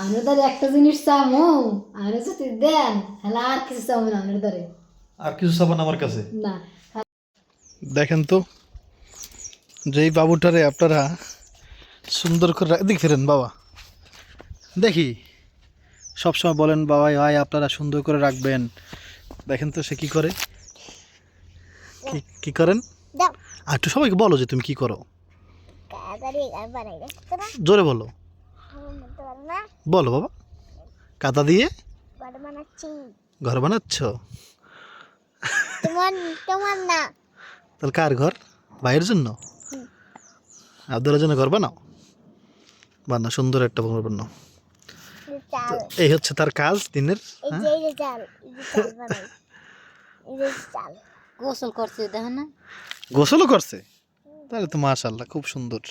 আমরা ধরে একটা জিনিস চামু আমরা যদি দেন হলে আর কিছু চামু না আমরা ধরে আর কিছু সাবান আমার কাছে না। দেখেন তো যেই বাবুটারে আপনারা সুন্দর করে দিক ফিরেন বাবা দেখি সবসময় বলেন বাবা ভাই আপনারা সুন্দর করে রাখবেন। দেখেন তো সে কি করে, কি করেন আর একটু সবাইকে বলো যে তুমি কি করো, জোরে বলো, বলো বাবা। কাদা দিয়ে ঘর বানাচ্ছ? তাহলে কার ঘর? ভাইয়ের জন্য? আব্দুলের জন্য ঘর বানাও, বানাও সুন্দর একটা ঘর বানাও। এই হচ্ছে তার কাজ দিনের। গোসল করছে দেখো না, গোসলও করছে? তাহলে তো মাশাআল্লাহ খুব সুন্দর।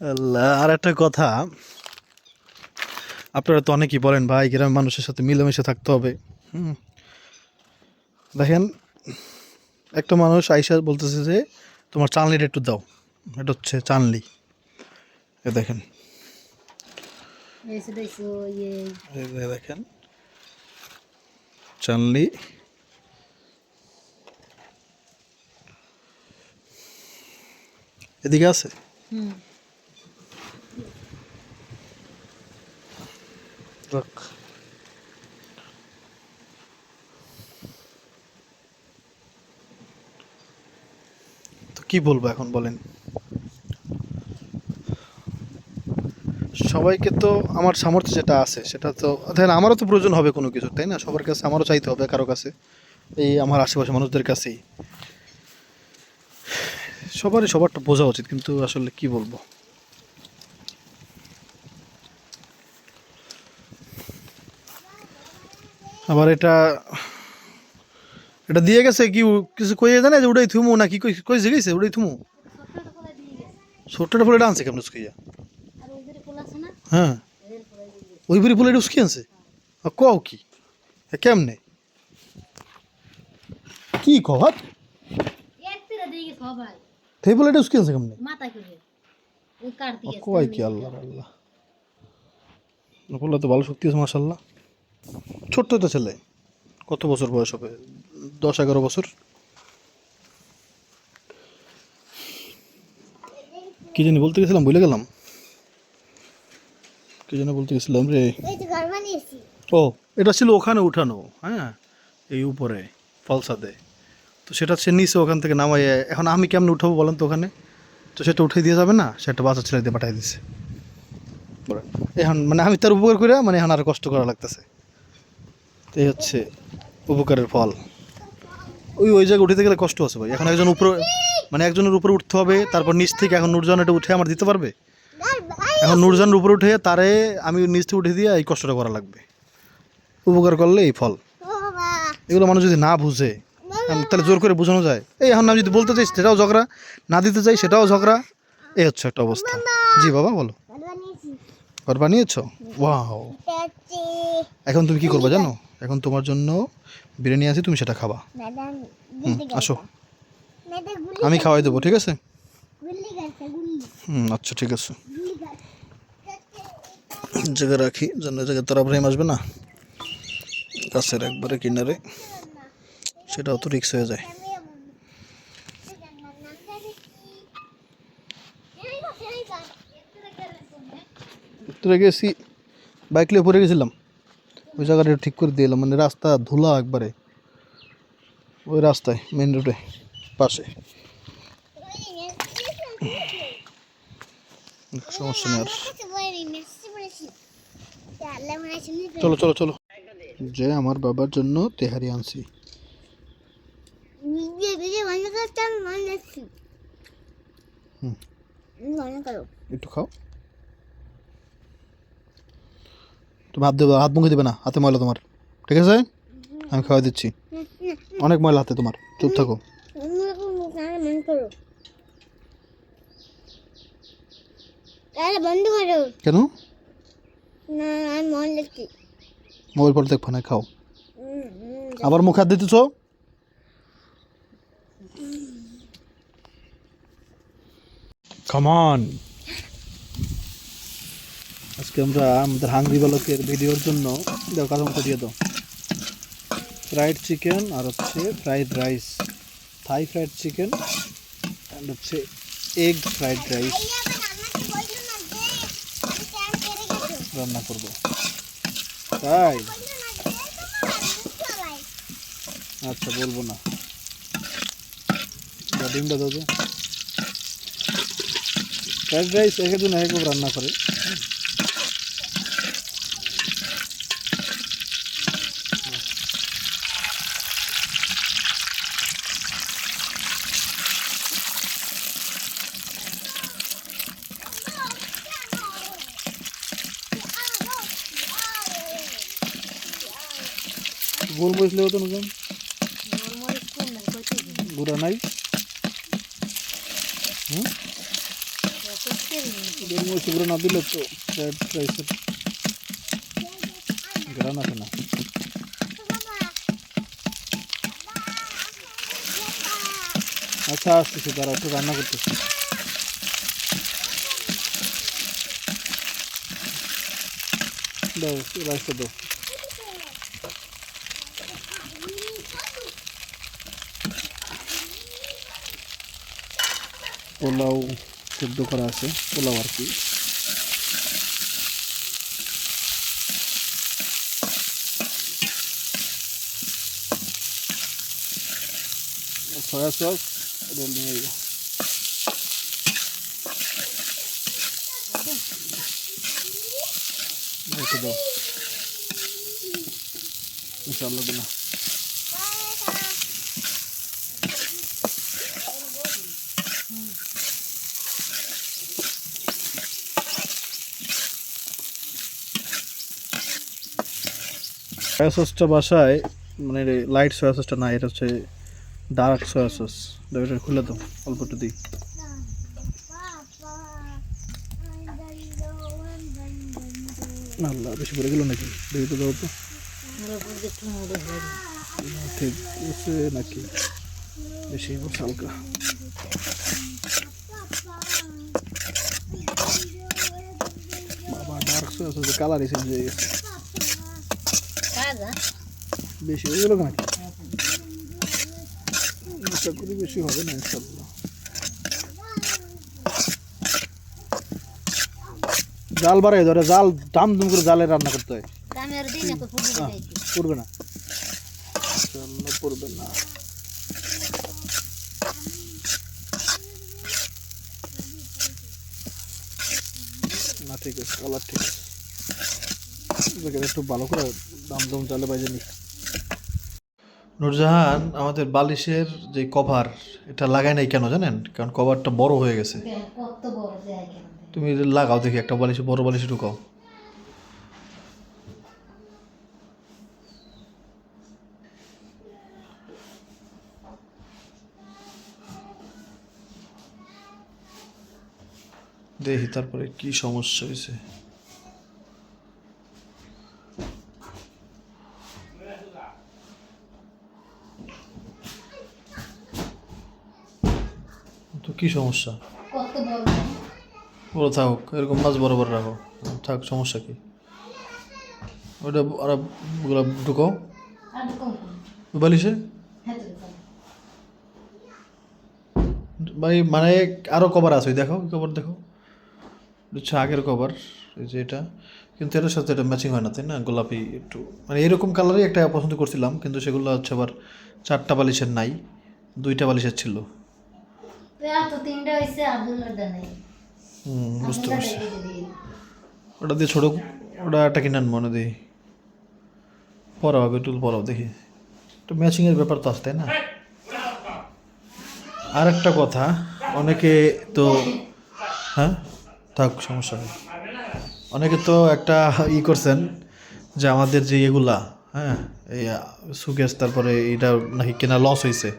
আল্লাহ, আর একটা কথা, আপনারা তো অনেকেই বলেন ভাই গ্রামের মানুষের সাথে মিলেমিশে থাকতে হবে। দেখেন একটা মানুষ আইসা বলতেছে যে তোমার চানলিটা একটু দাও, এটা হচ্ছে চানলি। এ দেখেন, এই যে দেখেন চানলি। এদিকে আছে। রাখ। তো কি বলবো এখন বলেন? সবাইকে তো আমার সামর্থ্য যেটা আছে সেটা তো দেখেন, আমারও তো প্রয়োজন হবে কোনো কিছু, তাই না? সবার কাছে আমারও চাইতে হবে, কারো কাছে, এই আমার আশেপাশে মানুষদের কাছেই। সবারই সবারটা বোঝা উচিত, কিন্তু আসলে কি বলবো। আবার এটা এটা দিয়ে গেছে কি কিছু কইয়ে জানে যে উড়াই থুমু নাকি কই গেছে উড়াই থুমু? ছোট্টটা ফুলে আনছে কেমন উস্কাইয়া? হ্যাঁ, ওই বুড়ি ফুলে উস্কি আনছে? কও কি কেমনে কি কও? সেই ফুলে উস্কি আনছে কেমনে? কয় কি আল্লাহ আল্লাহ, ফুলে তো ভালো শক্তি আছে মাশাআল্লাহ। ছোট্ট তো ছেলে, কত বছর বয়স হবে? 10-11 বছর। কি জানি বলতে গেছিলাম, ভুলে গেলাম। কি জানি বলতে গেছিলাম রে। ও, এটা ছিল ওখানে উঠানো, হ্যাঁ, এই উপরে ফলসাদে। তো সেটা সে নিচে ওখান থেকে নামাইয়ে, এখন আমি কেমন উঠাবো বলেন তো ওখানে? তো সেটা উঠে দিয়ে যাবে না, সেটা বাচ্চা ছেলে দিয়ে পাঠাই দিছে। এখন মানে আমি তার উপকার করে মানে এখন আর কষ্ট করা লাগতেছে। তো এই হচ্ছে উপকারের ফল। ওই জায়গায় উঠে গেলে কষ্ট আছে ভাই। এখন একজন উপরে মানে একজনের উপরে উঠতে হবে, তারপর নিচ থেকে এখন নূরজান এটা উঠে আমার দিতে পারবে? এখন নূরজানের উপরে উঠে তারে আমি নিচ থেকে উঠে দিয়ে এই কষ্টটা করা লাগবে। উপকার করলে এই ফল। এগুলো মানুষ যদি না বুঝে তাহলে জোর করে বোঝানো যায়? এই এখন আমি যদি বলতে চাই সেটাও ঝগড়া, না দিতে চাই সেটাও ঝগড়া। এই হচ্ছে একটা অবস্থা। জি বাবা বলো। ঘর বানিয়েছো? ওয়াও। এখন তুমি কি করবে জানো? এখন তোমার জন্য বিরিয়ানি আছে, তুমি সেটা খাবা। আসো, আমি খাওয়াই দেবো, ঠিক আছে? আচ্ছা ঠিক আছে, জায়গা রাখি যেন জায়গায় তারা প্রেম আসবে না, গাছের একবারে কিনারে, সেটাও তো রিক্স হয়ে যায়। উত্তরে গেছি, বাইক নিয়ে পড়ে গেছিলাম, ওই জায়গাটা ঠিক করে দিয়ে এলাম। মানে রাস্তা ধুলা একবারে, ওই রাস্তায় মেন রোডে পাশে। সমস্যা নেই আর। চলো চলো চলো, যে আমার বাবার জন্য তেহারি আনছি। একটু খাও। তুমি হাত দেবে, হাত মুখে দেবে না, হাতে ময়লা তোমার, ঠিক আছে? আমি খাওয়াই দিচ্ছি। অনেক ময়লা হাতে তোমার, চুপ থাকো। বন্ধ করো। কেন? না আমি মন দেখছি। মোবাইল পরে দেখবো না, খাও। আবার মুখে হাত দিতেছো? Come on. আজকে আমরা আমাদের হাংরি বালকের ভিডিওর জন্য দাও কাঁচামরিচ দিয়ে দাও ফ্রাইড চিকেন আর হচ্ছে fried rice Thai fried chicken and হচ্ছে এগ ফ্রাইড রাইস রান্না করব তাই আচ্ছা বলবো না ডিমটা দাও তো ফ্রাইড রাইস একজন এক রান্না করে গোলমরিচ লেও তো নতুন গুঁড়া নাই গোলমরিচ গুঁড়ো না দিলে তো ফ্রাইড রাইসের গ্রান আসে না আচ্ছা আসতেছি তারা একটু রান্না করতেছি দাও রাইসটা দাও পোলাও সেদ্ধ করা আছে পোলাও আর কি সয়া সস রোল নিয়ে যাবো রেখে দাও ইনশাআল্লাহ দিলা সয়া সসটা বাসায় মানে লাইট সয়া সসটা না এটা হচ্ছে ডার্ক সয়া সস এটা খুলে দাও অল্প একটু দিই আল্লাহ বেশি পড়ে গেল নাকি দেখি তো দাও তো ঠিক আছে নাকি বেশি হালকা বাবা ডার্ক সয়া সস কালার এসে হয়ে গেছে বেশি হয়ে গেল নাকি আশা করি বেশি হবে না ইনশাল্লাহ জাল বাড়াই ধরে জাল দাম দুম করে জালে রান্না করতে হয় পড়বে না পড়বে না না ঠিক আছে কালার ঠিক আছে একটু ভালো করে দাম দাম জালে বাজে নি নূরজাহান আমাদের বালিশের যে কভার এটা লাগায় নাই কেন জানেন কারণ কভারটা বড় হয়ে গেছে কত বড় যায় কেন তুমি লাগাও দেখি একটা বালিশে বড় বালিশে ঢুকাও দেখি তারপরে কি সমস্যা হয়েছে তো কি সমস্যা কত বড় বড় থাকুক এরকম মাছ বড় বড় রাখো থাক সমস্যা কি ওটা আর ওগুলো ঢুকাও আর কম বালিশে হ্যাঁ ভাই মানে আরও কভার আছে ওই দেখো কভার দেখো হচ্ছে আগের কভার এই যে এটা কিন্তু এটার সাথে এটা ম্যাচিং হয় না তাই না গোলাপি একটু মানে এরকম কালারই একটা পছন্দ করছিলাম কিন্তু সেগুলো হচ্ছে আবার 4টা বালিশের নাই 2টা বালিশের ছিল তো 3টা হইছে আব্দুল্লাহর নেই বুঝতে পারছি ওটা দিয়ে ছোটো ওটা একটা কিনে আনবো না দিই পরাও হবে টুল পরাও দেখি তো ম্যাচিংয়ের ব্যাপার তো আসতে না আর একটা কথা অনেকে তো হ্যাঁ থাক সমস্যা নেই অনেকে তো একটা করছেন যে আমাদের যে এগুলা হ্যাঁ এই সুকেশ তারপরে এটা নাকি কেনা লস হয়েছে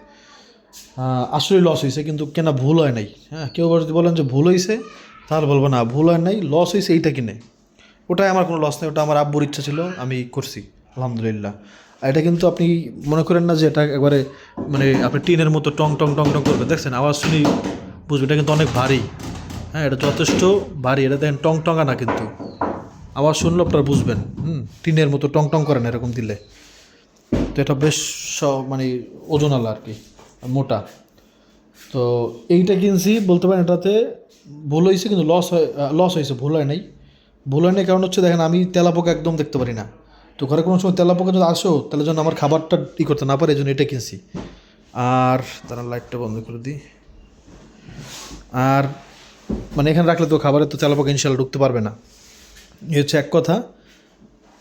আসলে লস হয়েছে কিন্তু কেনা ভুল হয় নাই হ্যাঁ কেউ যদি বলেন যে ভুল হয়েছে তাহলে বলবো না ভুল হয় নাই লস হয়েছে এইটা কিনে ওটাই আমার কোনো লস নেই ওটা আমার আব্বুর ইচ্ছা ছিল আমি করছি আলহামদুলিল্লাহ আর এটা কিন্তু আপনি মনে করেন না যে এটা একবারে মানে আপনি টিনের মতো টং টং টং টং করবেন দেখছেন আওয়াজ শুনি বুঝবে এটা কিন্তু অনেক ভারী হ্যাঁ এটা যথেষ্ট ভারী এটা দেখেন টং টঙ্গা না কিন্তু আওয়াজ শুনলে আপনারা বুঝবেন। টিনের মতো টং টং করে না এরকম দিলে। তো এটা বেশ মানে ওজনওয়ালা আর কি, মোটা। তো এইটা কিনছি, বলতে পারেন এটাতে ভুল হয়েছে, কিন্তু লস হয়েছে, ভুল হয় নাই। ভুল হয় নাই কারণ হচ্ছে দেখেন আমি তেলাপোকা একদম দেখতে পারি না। তো ঘরে কোনো সময় তেলাপোকা যদি আসো তাহলে যেন আমার খাবারটা করতে না পারে, এই জন্য এটা কিনছি। আর তারা লাইটটা বন্ধ করে দিই। আর মানে এখানে রাখলে তো খাবারে তো তেলাপোকা ইনশাল্লাহ ঢুকতে পারবে না, এই হচ্ছে এক কথা।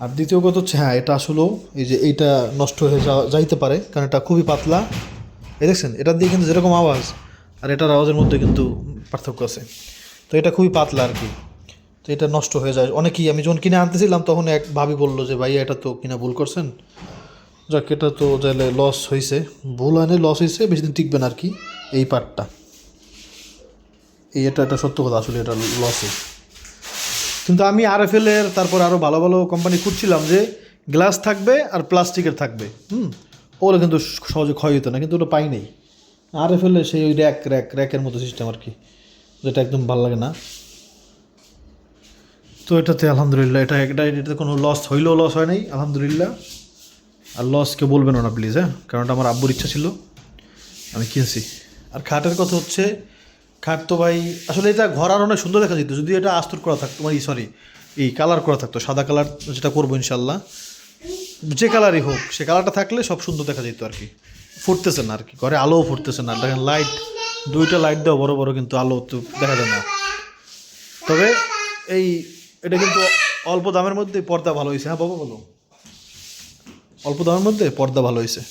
আর দ্বিতীয় কথা হচ্ছে হ্যাঁ, এটা আসলেও এই যে এইটা নষ্ট হয়ে যাইতে পারে, কারণ এটা খুবই পাতলা। এই দেখছেন এটা দিয়ে কিন্তু যেরকম আওয়াজ আর এটার আওয়াজের মধ্যে কিন্তু পার্থক্য আছে। তো এটা খুবই পাতলা আর কি, তো এটা নষ্ট হয়ে যায় অনেকেই। আমি যখন কিনে আনতেছিলাম তখন এক ভাবি বললো যে ভাইয়া এটা তো কিনা ভুল করছেন। যাক, এটা তো যাইলে লস হয়েছে, ভুল হয়নি, লস হয়েছে, বেশি দিন টিকবে না আর কি এই পার্টটা। এটা সত্য কথা, আসলে এটা লসই। কিন্তু আমি RFL এর তারপর আরও ভালো ভালো কোম্পানি খুঁজছিলাম যে গ্লাস থাকবে আর প্লাস্টিকের থাকবে, ওগুলো কিন্তু সহজে ক্ষয় হতো না, কিন্তু ওটা পাই নাই। RFL এর সেই ওই র্যাকের মতো সিস্টেম আর কি, যেটা একদম ভালো লাগে না। তো এটাতে আলহামদুলিল্লাহ এটাতে কোনো লস হইলেও লস হয় নাই আলহামদুলিল্লাহ। আর লস কেউ বলবেন না প্লিজ, হ্যাঁ, কারণ এটা আমার আব্বুর ইচ্ছা ছিল, আমি কিনছি। আর খাটের কথা হচ্ছে, খাট তো ভাই আসলে এটা ঘর আর অনেক সুন্দর দেখা যেত যদি এটা আস্তর করা থাকতো, মানে এই কালার করা থাকতো, সাদা কালার, যেটা করবো ইনশাল্লাহ, যে কালারই হোক সে কালারটা থাকলে সব সুন্দর দেখা যেত আর কি। ফুটতেছে না আর কি, ঘরে আলোও ফুটতেছে না, দেখেন লাইট, দুইটা লাইট দেওয়া বড় বড়, কিন্তু আলো তো দেখা যায় না। তবে এটা কিন্তু অল্প দামের মধ্যে পর্দা ভালো হয়েছে। হ্যাঁ বাবা বলো, অল্প দামের মধ্যে পর্দা ভালো হয়েছে।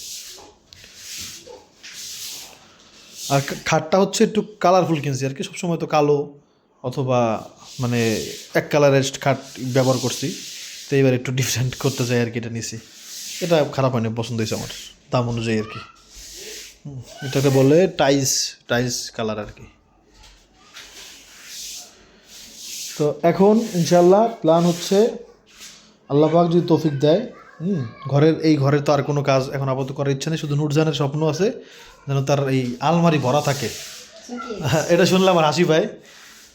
আর খাটটা হচ্ছে একটু কালারফুল কিনছি আর কি, সবসময় তো কালো অথবা মানে এক কালারের খাট ব্যবহার করছি, তো এবার একটু ডিফারেন্ট করতে চাই আর কি, এটা নিছি। এটা খারাপ হয়নি, পছন্দ হয়েছে আমার দাম অনুযায়ী আর কি। এটাকে বলে টাইস কালার আর কি। তো এখন ইনশাল্লাহ প্ল্যান হচ্ছে, আল্লাহ পাক যদি তৌফিক দেয়, ঘরের তো আর কোনো কাজ এখন আপাতত করার ইচ্ছা নেই, শুধু নুরজানের স্বপ্ন আছে যেন তার এই আলমারি ভরা থাকে। এটা শুনলাম আমার হাসি ভাই,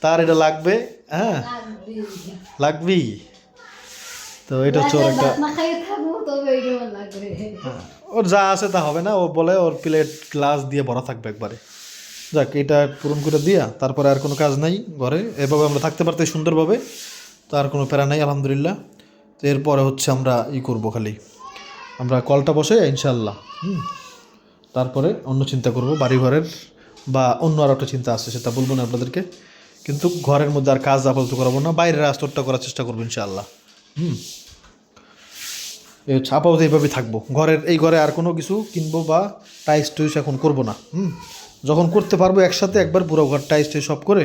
তার এটা লাগবে, হ্যাঁ লাগবেই। তো এটা হচ্ছে ওর একটা, ওর যা আছে তা হবে না, ও বলে ওর প্লেট গ্লাস দিয়ে ভরা থাকবে একবারে। যাক, এটা পূরণ করে দিয়া তারপরে আর কোনো কাজ নাই ঘরে, এভাবে আমরা থাকতে পারতে সুন্দরভাবে, তো আর কোনো প্যারা নাই আলহামদুলিল্লাহ। তো এরপরে হচ্ছে আমরা করবো, খালি আমরা কলটা বসে ইনশাল্লাহ, তারপরে অন্য চিন্তা করব বাড়িঘরের, বা অন্য আর একটা চিন্তা আছে, সেটা বলবো না আপনাদেরকে। কিন্তু ঘরের মধ্যে আর কাজ আপাতত করাবো না, বাইরের আস্তরটা করার চেষ্টা করবো ইনশাআল্লাহ। এই হচ্ছে আপাতত এইভাবেই থাকবো। ঘরে আর কোনো কিছু কিনবো বা টাইস এখন করবো না। যখন করতে পারবো একসাথে একবার পুরো ঘর টাইস সব করে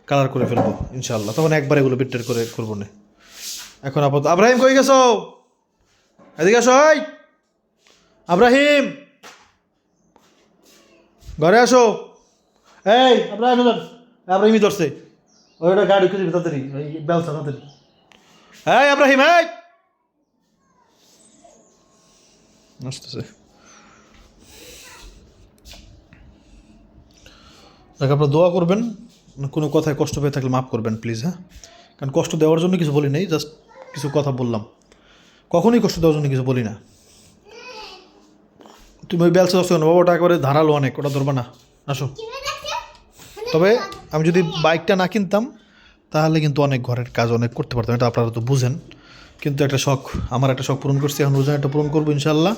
কালার করে ফেলবো ইনশাআল্লাহ, তখন একবার এগুলো বেটার করে করবো না। এখন আপাতত আব্রাহিম কই গেছো, এদিকে আসো, আব্রাহিম ঘরে আসো। এই আব্রাহিমই ধরছে, ওইটা গাড়ি খুঁজে তাড়াতাড়ি, ওই ব্যবসা তাড়াতাড়ি। এই আব্রাহিম, আসতেছে। দেখ, আপনারা দোয়া করবেন, কোনো কথায় কষ্ট পেয়ে থাকলে মাফ করবেন প্লিজ, হ্যাঁ, কারণ কষ্ট দেওয়ার জন্য কিছু বলি নাই, জাস্ট কিছু কথা বললাম, কখনোই কষ্ট দেওয়ার জন্য কিছু বলি না। তুমি ওই ব্যবসা আসছো না বাবা, ওটা একেবারে ধারালো অনেক, ওটা ধরবা না, আসো। তবে আমি যদি বাইকটা না কিনতাম তাহলে কিন্তু অনেক ঘরের কাজ অনেক করতে পারতাম, এটা আপনারা তো বুঝেন। কিন্তু একটা শখ, আমার একটা শখ পূরণ করছি, এখন রোজা একটা পূরণ করবো ইনশাল্লাহ,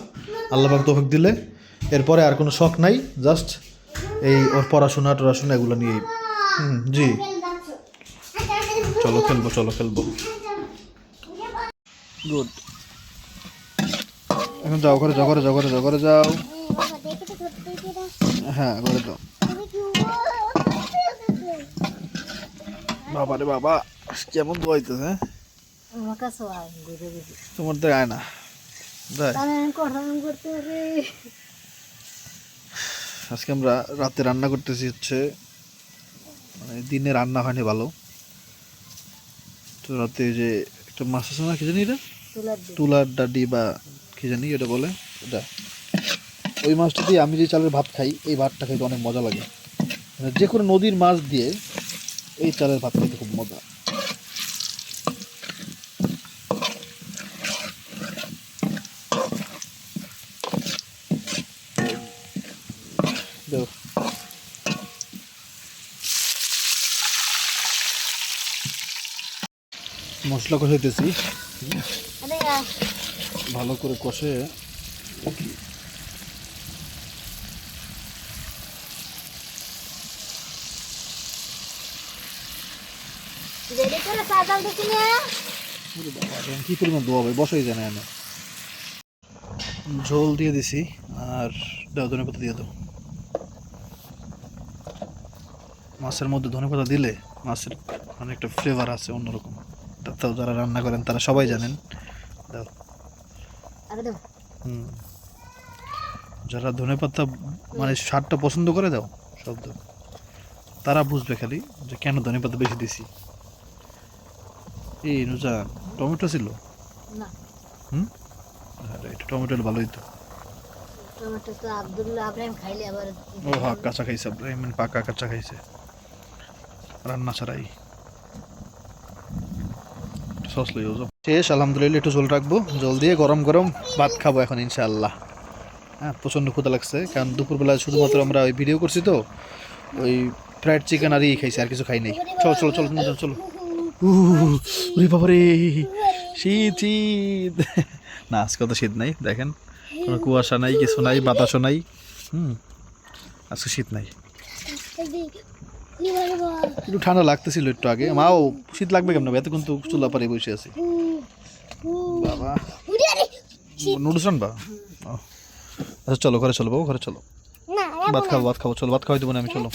আল্লাহ পাক তৌফিক দিলে। এরপরে আর কোনো শখ নাই, জাস্ট ওর পড়াশোনা এগুলো নিয়েই। জি, চলো খেলবো। গুড, এখন যাও ঘরে যাও। হ্যাঁ, ঘরে যাও। বাবা রে বাবা, কেমন দোয়াইতেছে, হ্যাঁ তোমার তো আয় না। আজকে আমরা রাতে রান্না করতেছি হচ্ছে, মানে দিনে রান্না হয়নি ভালো, তো রাতে যে একটা মাছ আছে না, কি জানি এটা, তুলার ডাডি বা কি জানি এটা বলে, এটা ওই মাছটা দিয়ে আমি যে চালের ভাত খাই, এই ভাতটা খাইতে অনেক মজা লাগে। মানে যে কোনো নদীর মাছ দিয়ে এই চালের ভাত খাইতে খুব মজা। মশলা কষাইতেছি আরে ভালো করে কষে। দেরি করে চা দাও দেখি না। ওরে বাবা, এখন কি পরিমাণ দোয়া ভাই, বসাই যায় না এনে। ঝোল দিয়ে দিছি আর দাও ধনেপাতা দিয়ে দাও। মাছের মধ্যে ধনেপাতা দিলে মাছের অনেকটা ফ্লেভার আছে অন্যরকম। তো যারা রান্না করেন তারা সবাই জানেন। দাও। আরে দাও। হুম, যারা ধনেপাতা মানে স্বাদটা পছন্দ করে দাও সব দাও, তারা বুঝবে খালি যে কেন ধনেপাতা বেশি দিছি। এই নুজা টমেটো ছিল? না হুম, আরে এটা টমেটো ভালোই তো। টমেটো তো আব্দুল্লাহ আব্রাহিম খাইলে আবার ও হ্যাঁ, কাঁচা খাইছে মানে পাকা কাঁচা খাইছে, রান্না ছাড়াই। সস লই যাও। শেষ আলহামদুলিল্লাহ, একটু জল রাখবো, জল দিয়ে গরম গরম ভাত খাবো এখন ইনশাআল্লাহ। হ্যাঁ, প্রচণ্ড ক্ষুধা লাগছে, কারণ দুপুরবেলা শুধুমাত্র আমরা ওই ভিডিও করছি তো, ওই ফ্রাইড চিকেন আর ই খাইছি, আর কিছু খাই নাই। চলো চলো চলো চলো চলো। উরে বাবারে, শীত শীত। না আজকে তো শীত নাই, দেখেন কোনো কুয়াশা নাই, কিছু নাই, বাতাসও নাই। আজকে শীত নাই, একটু ঠান্ডা লাগতেছিল একটু আগে। মাও শীত লাগবে কেমন, এতক্ষণ তো চুলা পারে বসে আছি। বাবা নুডলস রানবা? ও, আচ্ছা চলো ঘরে চলো বাবু, ঘরে চলো, না ভাত খাবো চলো, ভাত খাওয়াই দেবো না আমি, চলো।